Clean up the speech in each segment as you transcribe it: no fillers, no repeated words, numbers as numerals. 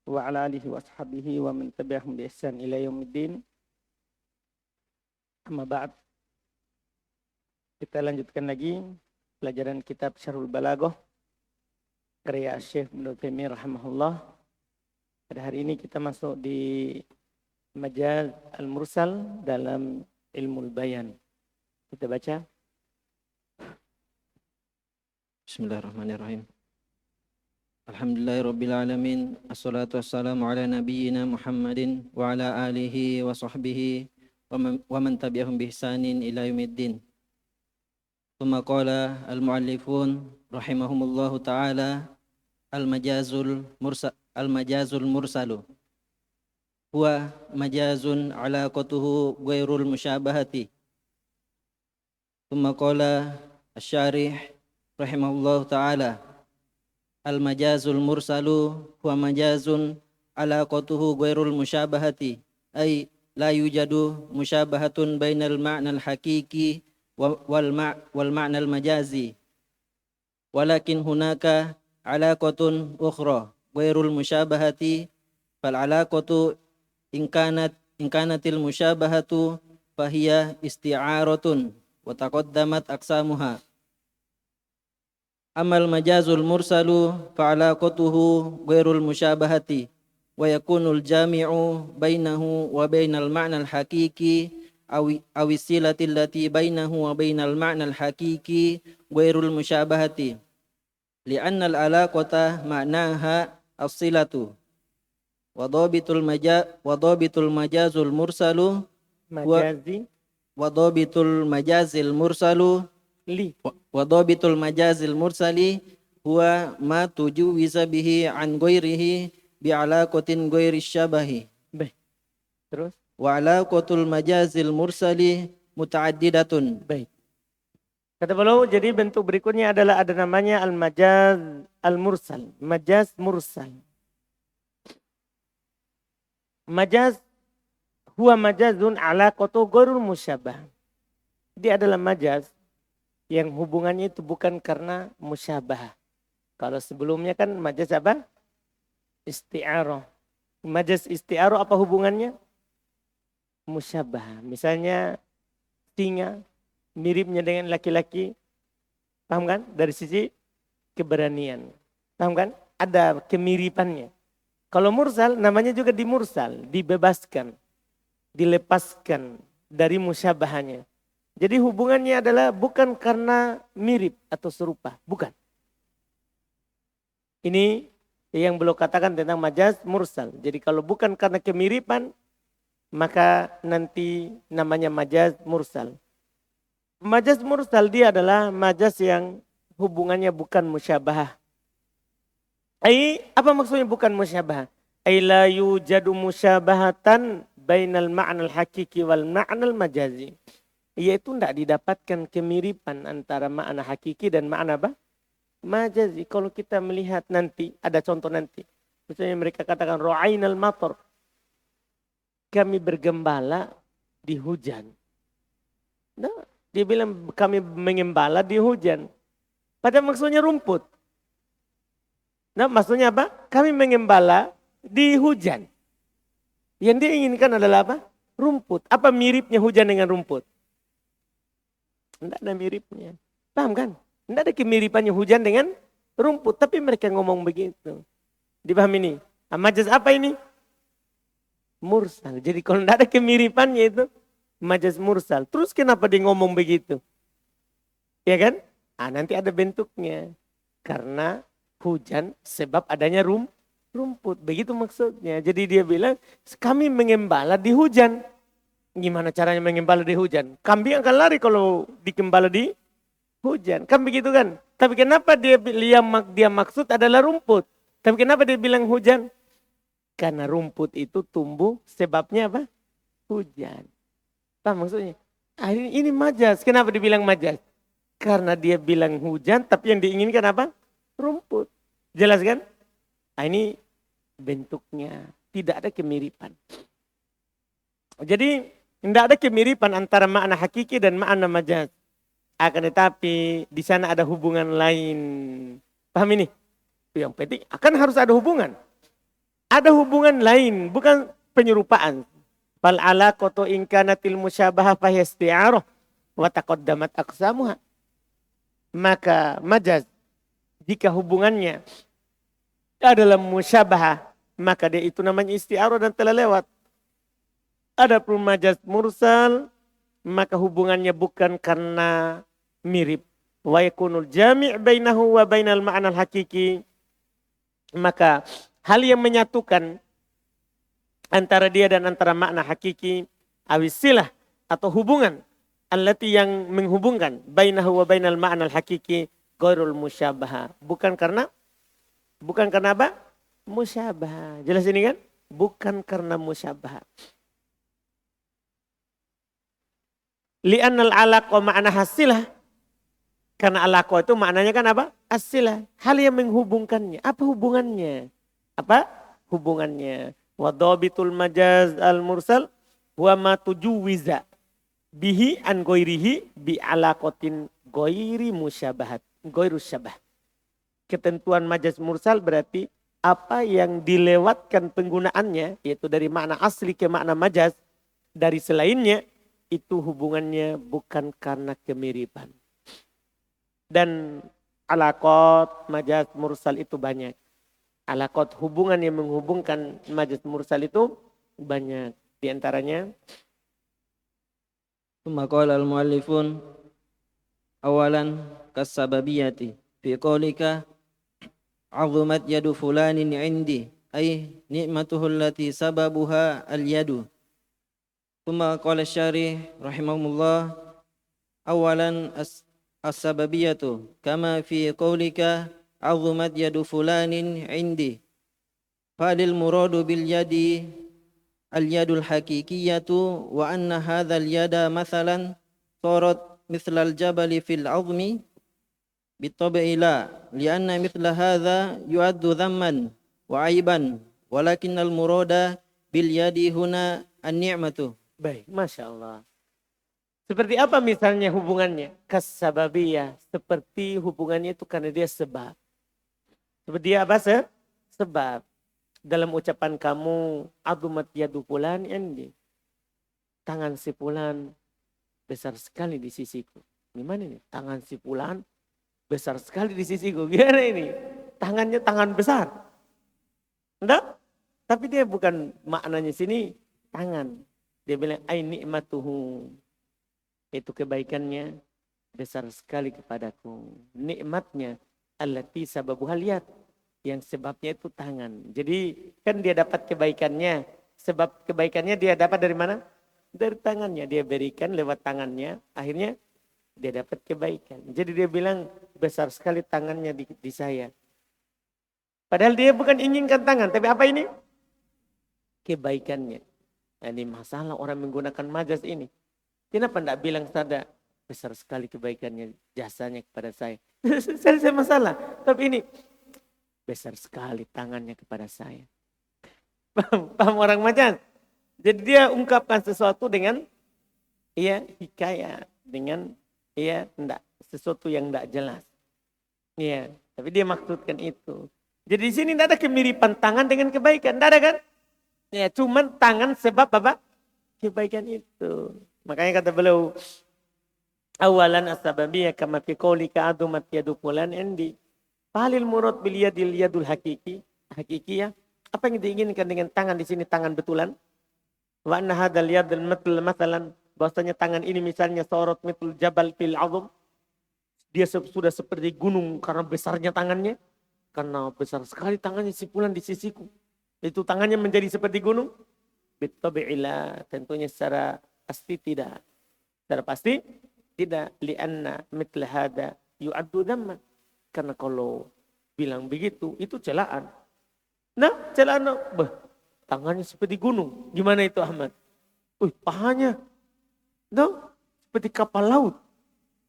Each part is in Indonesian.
wa ala alihi wa sahbihi wa man tabi'ahum bi ihsan ila yaumiddin. Amma ba'd. Kita lanjutkan lagi pelajaran kitab Syarhul Balaghah karya Syekh Ibnu Taimiyah rahimahullah. Pada hari ini kita masuk di Majaz al-Mursal dalam Ilmul Bayan. Kita baca. Bismillahirrahmanirrahim. Alhamdulillahirabbil alamin. Assalatu wassalamu ala nabiyyina Muhammadin wa ala alihi wa sahbihi wa man tabi'ahum bi ihsanin ila yaumiddin. Tsumma qala al-muallifun rahimahumullahu ta'ala al-majazul mursalu huwa majazun alaqatuhu ghairul mushabahati. Tsumma qala asy-syarih rahimahullahu ta'ala al-majazul mursalu huwa majazun alaqatuhu ghairul musyabahati ay la yujadu musyabahatun bainal ma'nal haqiqi wal ma'nal majazi walakin hunaka alaqatun ukhra ghairul musyabahati fal alaqatu in kanatil musyabahatu fahiya isti'aratun wa taqaddamat aqsamuha. Amal majazul mursalu fa'alaqatuhu ghairul musyabahati wa yakunul jami'u bainahu wa bainal ma'nal haqiqi aw silatil lati bainahu wa bainal ma'nal haqiqi ghairul musyabahati li'anna al-alaqata ma'naha as-silatu wa dhabitul majazul mursalu wa dhabitul majazil mursalu wa dhabitul majazil mursali huwa ma tujuwiza bihi an ghairihi bi alaqatin ghairi syabahi. Baik. Terus Wa alaqatul majazil mursali mutaaddidatun. baik. Kata beliau, jadi bentuk berikutnya adalah ada namanya al-majaz al-mursal, majaz mursal. Majaz huwa majazun alaqatu ghairul musyabah. Dia adalah majaz yang hubungannya itu bukan karena musyabah. Kalau sebelumnya kan majaz apa? Isti'arah. Majaz isti'arah apa hubungannya? Musyabah. Misalnya singa miripnya dengan laki-laki. Paham kan? Dari sisi keberanian. Paham kan? Ada kemiripannya. Kalau mursal namanya juga dimursal. Dibebaskan. Dilepaskan dari musyabahannya. Jadi hubungannya adalah bukan karena mirip atau serupa. Bukan. Ini yang beliau katakan tentang majaz mursal. Jadi kalau bukan karena kemiripan, maka nanti namanya majaz mursal. Majaz mursal dia adalah majaz yang hubungannya bukan musyabahah. Apa maksudnya bukan musyabahah? La yujadu musyabahatan bainal ma'nal hakiki wal ma'nal majazi. Yaitu tidak didapatkan kemiripan antara makna hakiki dan makna apa? Majazi. Kalau kita melihat nanti, ada contoh nanti. Misalnya mereka katakan ra'ainal matar. Kami bergembala di hujan. Nah, dia bilang kami mengembala di hujan. Pada maksudnya rumput. Nah, maksudnya apa? Kami mengembala di hujan. Yang dia inginkan adalah apa? Rumput. Apa miripnya hujan dengan rumput? Tidak ada miripnya. Paham kan? Tidak ada kemiripannya hujan dengan rumput. Tapi mereka ngomong begitu. Dipahami ini? Majaz apa ini? Mursal. Jadi kalau tidak ada kemiripannya itu majaz mursal. Terus kenapa dia ngomong begitu? Ya kan? Nanti ada bentuknya. Karena hujan sebab adanya rumput. Begitu maksudnya. Jadi dia bilang kami mengembala di hujan. Gimana caranya mengembala di hujan? Kambing akan lari kalau dikembala di hujan. Kan begitu kan? Tapi kenapa dia maksud adalah rumput? Tapi kenapa dia bilang hujan? Karena rumput itu tumbuh sebabnya apa? Hujan. Paham maksudnya? Ini majaz. Kenapa dibilang majaz? Karena dia bilang hujan tapi yang diinginkan apa? Rumput. Jelas kan? Ini bentuknya. Tidak ada kemiripan. Jadi tidak ada kemiripan antara makna hakiki dan makna majaz. Akan tetapi di sana ada hubungan lain. Paham ini? Yang penting akan harus ada hubungan. ada hubungan lain, bukan penyerupaan. Fal alaqatu in kanatil musyabahah fa isti'arah wa taqaddamat aqsamuha. Maka majaz jika hubungannya adalah musyabahah, maka dia itu namanya isti'arah dan telah lewat. Adapun majaz mursal, maka hubungannya bukan karena mirip. Wa yakunul jami' bainahu wa bainal ma'nal hakiki. Maka hal yang menyatukan antara dia dan antara makna hakiki, awisilah atau hubungan allati yang menghubungkan bainahu wa bainal ma'nal hakiki ghairul musyabah. Bukan karena apa? Musyabah. Jelas ini kan? Bukan karena musyabah. Li'annal alaqa ma'na hasilah. Karena alaqa itu maknanya kan apa? Asilah. Hal yang menghubungkannya. Apa hubungannya? Apa hubungannya? Wa dhabitul majaz al-mursal wa ma tujuwiza bihi an ghairihi bi alaqatin ghairi musyabahat. Ghairus syabah. Ketentuan majaz mursal berarti apa yang dilewatkan penggunaannya, yaitu dari makna asli ke makna majaz, dari selainnya, itu hubungannya bukan karena kemiripan. Dan alaqat majaz mursal itu banyak. Alaqat hubungan yang menghubungkan majaz mursal itu banyak. Di antaranya Tsumma qala al-muallifun awalan kas-sababiyyati fi qaulika 'azumat yadu fulanin 'indi ay ni'matuhu allati sababuha al-yadu. Tsumma qala asy-syarih rahimahullah awalan as-sababiyatu kama fi qaulika 'azumat yadu fulanin 'indi falil muradu bil yadi al-yadul haqiqiyatu wa anna hadzal yada mathalan sarat mithlal jabali fil 'azmi bitab'i la lianna mithla hadza yu'addu dhamman wa 'aiban walakinnal murada bil yadi huna an-ni'matu. baik, Masya Allah. Seperti apa misalnya hubungannya? Kasababiyah. Seperti hubungannya itu karena dia sebab. Seperti dia apa? Sebab. Dalam ucapan kamu, adumat yadu fulan indi. Tangan si fulan besar sekali di sisiku. Gimana ini? Tangan si fulan besar sekali di sisiku. Gimana ini? Tangannya tangan besar. Enggak? Tapi dia bukan maknanya sini tangan. Dia bilang, ay ni'matuhu. Itu kebaikannya besar sekali kepadaku. Nikmatnya allati sababuhal yad. Yang sebabnya itu tangan. Jadi kan dia dapat kebaikannya. Sebab kebaikannya dia dapat dari mana? Dari tangannya. Dia berikan lewat tangannya. Akhirnya dia dapat kebaikan. Jadi dia bilang besar sekali tangannya di saya. Padahal dia bukan inginkan tangan. Tapi apa ini? Kebaikannya. Nah, ini masalah orang menggunakan majaz ini. Kenapa tidak bilang saja besar sekali kebaikannya, jasanya kepada saya. Saya masalah. Tapi ini besar sekali tangannya kepada saya. Paham orang majaz? Jadi dia ungkapkan sesuatu dengan hikayat, dengan enggak, sesuatu yang tidak jelas. Tapi dia maksudkan itu. Jadi di sini tidak ada kemiripan tangan dengan kebaikan, tidak ada kan? Cuman tangan sebab apa? Kebaikan itu. Makanya kata beliau, awalan as-sababiyah kama fi qaulika adumat yadu fulan indi. Falil murad bil yadul hakikiyah. Apa yang diinginkan dengan tangan di sini, tangan betulan? Wa anna hadzal yadul mathalan, bahwasanya tangan ini misalnya sorot mithl jabal fil 'azm. Dia sudah seperti gunung karena besarnya tangannya. Karena besar sekali tangannya si fulan di sisiku. Itu tangannya menjadi seperti gunung? Bitabi'ila, tentunya secara pasti tidak. Secara pasti tidak. Lianna mitla hada yu'addu dhamman. Karena kalau bilang begitu, itu celaan. Nah, celaan, tangannya seperti gunung. Gimana itu Ahmad? Pahanya. Seperti kapal laut.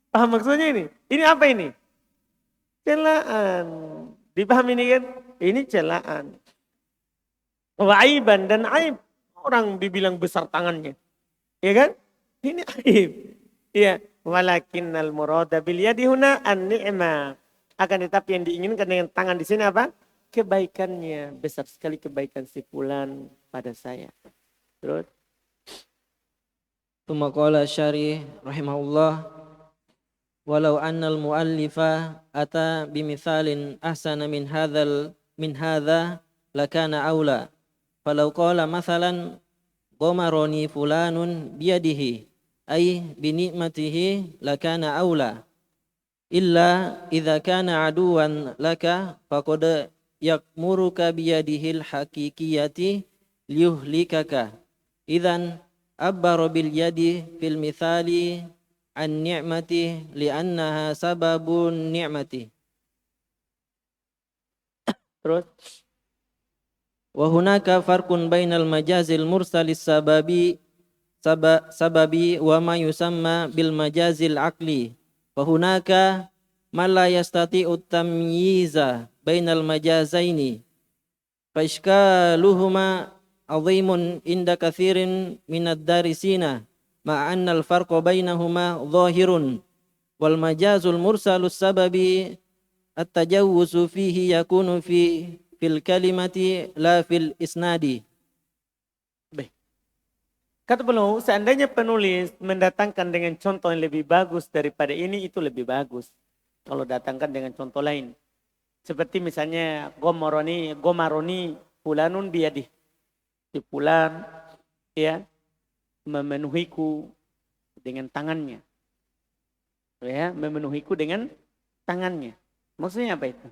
Paham maksudnya ini? Ini apa ini? Celaan. Dipahami ini kan? Ini celaan. Wa'aiban dan aib. Orang dibilang besar tangannya. Ya kan? Ini aib. Ya. Walakinnal murada bil yadi huna an-ni'mah. Akan tetapi yang diinginkan dengan tangan di sini apa? kebaikannya, besar sekali kebaikan si fulan pada saya. Terus ثم قال الشارح رحمه الله ولو أن المؤلف أتى بمثال أحسن من هذا لكان أولى فلو قال مثلا غمرني فلان بيده أي بنعمته لكان أولى إلا إذا كان عدوا لك فقد يغمرك بيده الحقيقية ليهلكك إذن عبر باليد في المثال عن نعمة لأنها سبب النعمة. terus وهناك فرق بين المجاز المرسل السببي وما يسمى بالمجاز العقلي فهناك من لا يستطيع التمييز بين المجازين فإشكالهما عظيم عند كثير من الدارسين مع أن الفرق بينهما ظاهر والمجاز المرسل السببي التجوز فيه يكون في الكلمة لا في الإسناد. Kata beliau, seandainya penulis mendatangkan dengan contoh yang lebih bagus daripada ini, itu lebih bagus. Kalau datangkan dengan contoh lain. Seperti misalnya, gomaroni fulanun biyadih. Si fulan, ya, memenuhiku dengan tangannya. Ya, memenuhiku dengan tangannya. Maksudnya apa itu?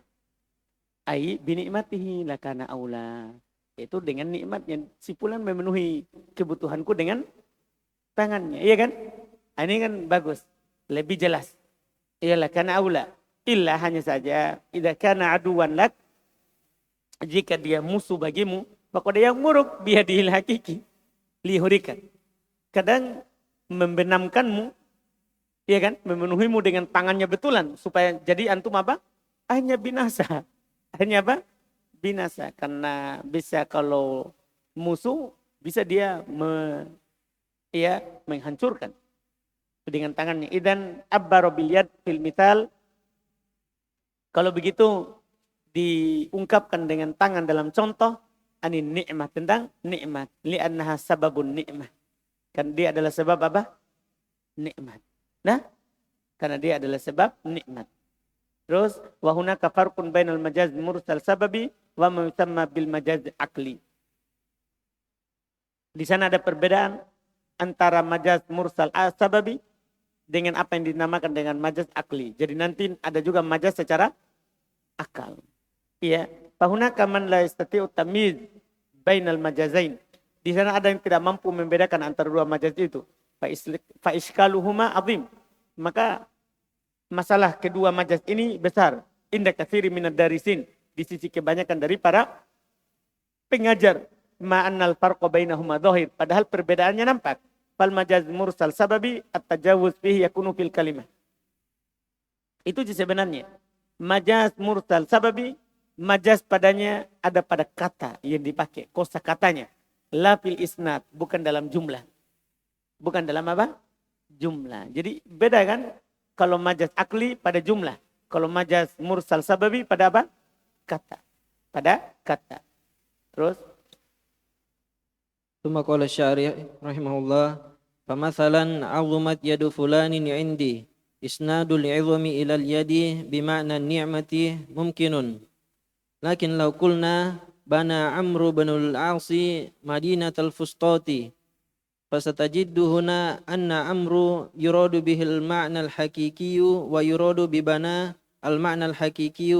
Ai binikmatihi lakana aula. Itu dengan nikmatnya. Si fulan memenuhi kebutuhanku dengan tangannya. Iya kan? Ini kan bagus. Lebih jelas. Iyalah karena aula. Illa hanya saja. Idza kana aduwan lak. Jika dia musuh bagimu. Maka dia yang muruk bihadihil hakiki. Lihurikan. Kadang membenamkanmu. Iya kan? Memenuhimu dengan tangannya betulan. Supaya jadi antum apa? Hanya binasa. Hanya apa? Binasa. Karena bisa kalau musuh bisa dia menghancurkan dengan tangannya. Idan abbaro bil yad fil mithal. Kalau begitu diungkapkan dengan tangan dalam contoh ani nikmat, tentang nikmat, li'annaha sababun nikmat. Kan dia adalah sebab apa? Nikmat. Nah, karena dia adalah sebab nikmat. Terus wa hunaka farqun bainal majaz mursal sababi wa ma yusamma bil majaz akli. Di sana ada perbedaan antara majaz mursal sababi dengan apa yang dinamakan dengan majaz akli. Jadi nanti ada juga majaz secara akal. Iya, fa hunaka man la yastati'u tamyiz bainal majazain. Di sana ada yang tidak mampu membedakan antara dua majaz itu. Fa iskaluhuma azim. Maka masalah kedua majaz ini besar. Inda katsiri minad darisin. Di sisi kebanyakan dari para pengajar. Ma'annal farqa bainahuma dhahir. Padahal perbedaannya nampak. Fal majaz mursal sababi at-tajawuz fihi yakunu fil kalimah. Itu sebenarnya. Majaz mursal sababi. Majaz padanya ada pada kata yang dipakai. Kosa katanya. La fil isnad. Bukan dalam jumlah. Bukan dalam apa? Jumlah. Jadi beda kan? Kalau majaz akli pada jumlah. Kalau majaz mursal sababi pada apa? Kata. Pada kata. Terus. ثم قال الشارح رحمه الله فمثلا عظمت يد فلان عندي إسناد العظم إلى اليد بمعنى النعمة ممكن لكن لو قلنا بنى عمرو بن العاص مدينة الفسطاط فستجد هنا أن عمرو يراد به المعنى الحقيقي ويراد ببنى المعنى الحقيقي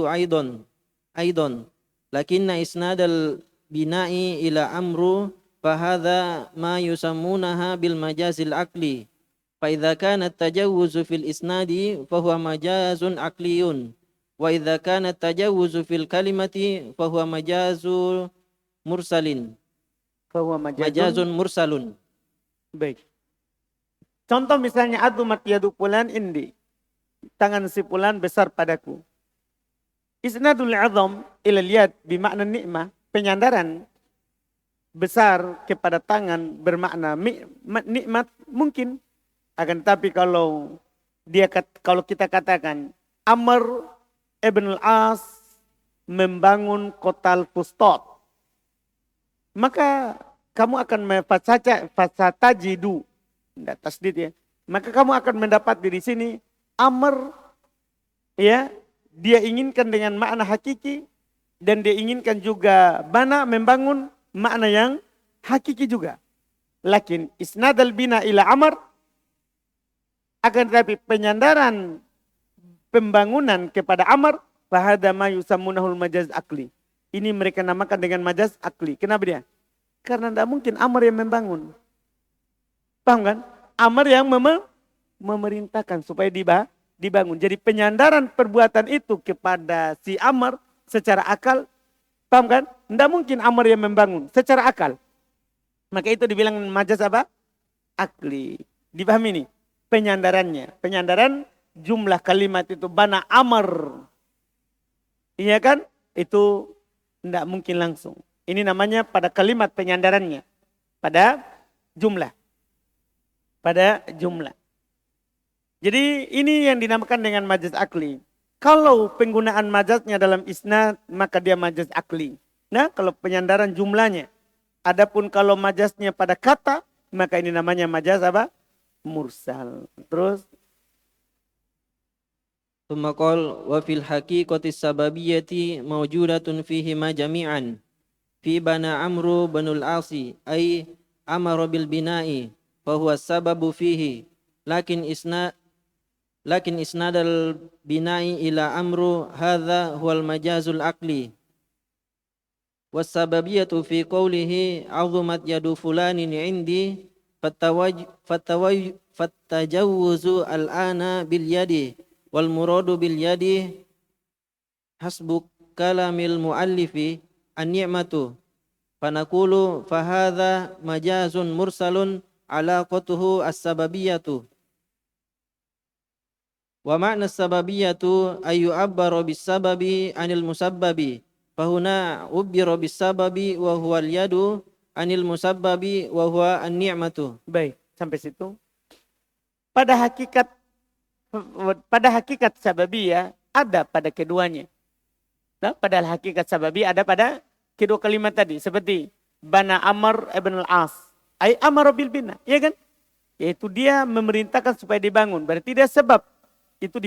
أيضا لكن إسناد البناء إلى عمرو فهذا ما يسمونها بالمجاز العقلي فإذا كان التجوز في الإسناد فهو مجاز عقلي وإذا كان التجوز في الكلمة فهو مجاز مرسل مجاز مرسل. Baik. Contoh misalnya adumat yadu fulan indi. Tangan si fulan besar padaku. Isnadul azam ilal yad bimakna nikmah. Penyandaran besar kepada tangan bermakna nikmat mungkin. Akan tetapi kalau kita katakan Amr ibn al-As membangun kotal fustot. Maka kamu akan fasatajidu, tidak tasdid ya. Maka kamu akan mendapat di sini amr, ya, dia inginkan dengan makna hakiki dan dia inginkan juga bana membangun makna yang hakiki juga. Lakin isnadal bina ila amr, akan tetapi penyandaran pembangunan kepada amr, fahada ma yusammunahul majaz akli. Ini mereka namakan dengan majaz akli. Kenapa dia? Karena tidak mungkin amr yang membangun. Paham kan? Amr yang memerintahkan supaya dibangun. Jadi penyandaran perbuatan itu kepada si amr secara akal, paham kan? Tidak mungkin amr yang membangun secara akal. Maka itu dibilang majaz apa? Akli. Dipahami ini? Penyandarannya. Penyandaran jumlah kalimat itu bana amr. Iya kan? Itu tidak mungkin langsung. Ini namanya pada kalimat penyandarannya. Pada jumlah. Pada jumlah. Jadi ini yang dinamakan dengan majaz akli. Kalau penggunaan majaznya dalam isnad, maka dia majaz akli. Nah, kalau penyandaran jumlahnya. Adapun kalau majaznya pada kata, maka ini namanya majaz apa? Mursal. Terus ثم قال وفي الحقيقة السببية موجودة فيهما جميعا في بنى عمرو بن العاص أي أمر بالبناء فهو السبب فيه لكن إسناد البناء إلى عمرو هذا هو المجاز العقلي والسببية في قوله عظمت يد فلان عندي فالتجوز الآن باليد والمراد باليد حسب كلام المؤلف النعمة فنقول فهذا مجاز مرسل علاقته السببية ومعنى السببية أن يعبر بالسبب عن المسبب فهنا عبر بالسبب وهو اليد عن المسبب وهو النعمة. Baik, sampai situ. Pada hakikat sababiyah ada pada keduanya. Nah, padahal hakikat sababiyah ada pada kedua kalimat tadi. Seperti bana Amr ibn al-As. Ay amar bil bina. Ya kan? Yaitu dia memerintahkan supaya dibangun. Berarti dia sebab. Itu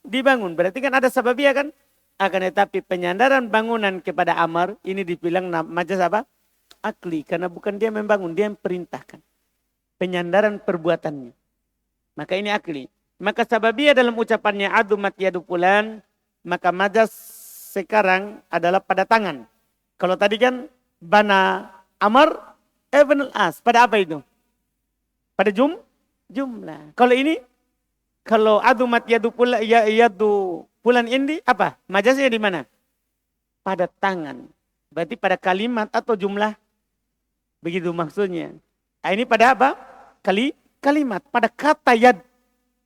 dibangun. Berarti kan ada sababiyah kan? Akan tetapi penyandaran bangunan kepada Amr. Ini dibilang majaz apa? Akli. Karena bukan dia membangun. Dia yang perintahkan. Penyandaran perbuatannya. Maka ini akli. Maka sababiyah dalam ucapannya adumat yadu fulan, maka majaz sekarang adalah pada tangan. Kalau tadi kan bana Amr ibn al-As, pada apa itu? Pada jumlah. Kalau ini, kalau adumat yadu fulan indi, apa? Majaznya di mana? Pada tangan. Berarti pada kalimat atau jumlah. Begitu maksudnya. Nah, ini pada apa? Kalimat. Pada kata yad.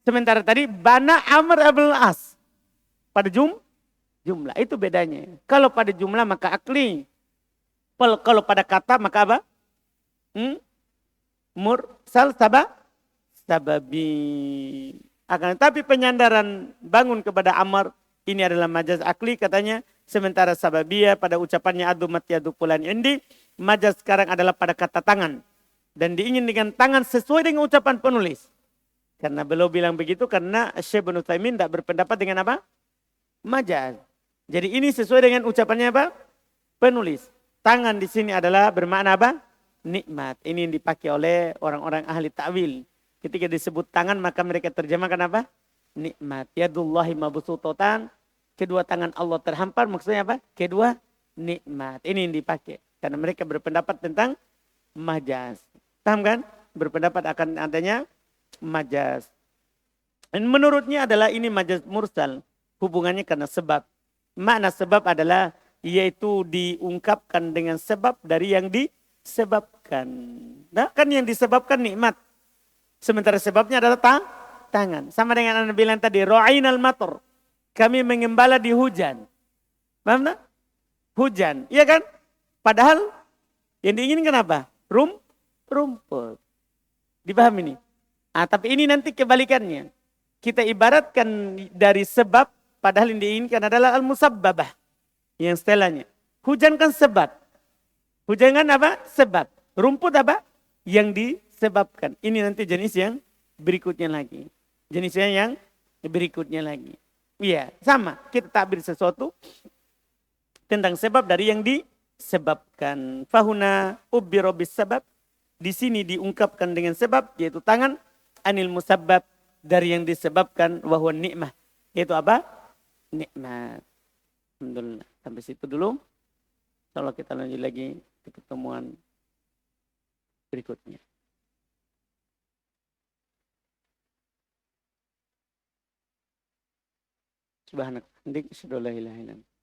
Sementara tadi bana Amr ibn al-As. Pada jumlah. Itu bedanya. Kalau pada jumlah maka akli. Kalau pada kata maka apa? Mursal sababi. Akan tetapi penyandaran bangun kepada Amr. Ini adalah majaz akli katanya. Sementara sababiyah pada ucapannya adumat yadu fulan indi. Majaz sekarang adalah pada kata tangan. Dan diingin dengan tangan sesuai dengan ucapan penulis. Karena beliau bilang begitu karena Syekh Ibnu Utsaimin tidak berpendapat dengan apa? Majaz. Jadi ini sesuai dengan ucapannya apa? Penulis. Tangan di sini adalah bermakna apa? Nikmat. Ini yang dipakai oleh orang-orang ahli ta'wil. Ketika disebut tangan maka mereka terjemahkan apa? Nikmat. Yadullahi mabsutotan. Kedua tangan Allah terhampar. Maksudnya apa? Kedua nikmat. Ini yang dipakai. Karena mereka berpendapat tentang majaz. Paham kan? Berpendapat akan adanya majaz. Dan menurutnya adalah ini majaz mursal. Hubungannya karena sebab. Makna sebab adalah yaitu diungkapkan dengan sebab dari yang disebabkan. Nah, kan yang disebabkan nikmat. Sementara sebabnya adalah tangan. Sama dengan Anda bilang tadi, ra'ainal matar. Kami mengembala di hujan. Paham tak? Hujan. Iya kan? Padahal yang diinginkan apa? Rumput. Dipahami ini? Tapi ini nanti kebalikannya. Kita ibaratkan dari sebab, padahal yang diinginkan adalah al-musabbabah. Yang setelahnya. Hujan kan sebab. Hujan kan apa? Sebab. Rumput apa? Yang disebabkan. Ini nanti jenis yang berikutnya lagi. Jenisnya yang berikutnya lagi. Iya, sama. Kita takbir sesuatu tentang sebab dari yang disebabkan. Fahuna ubbiro bis sebab. Di sini diungkapkan dengan sebab, yaitu tangan. Anil musabbab, dari yang disebabkan. Wahwa nikmah. Yaitu apa? Nikmat. Alhamdulillah. Sampai situ dulu. Insyaallah kita lanjut lagi di pertemuan berikutnya. Subhanak. Asyhadu an la ilaha illa anta.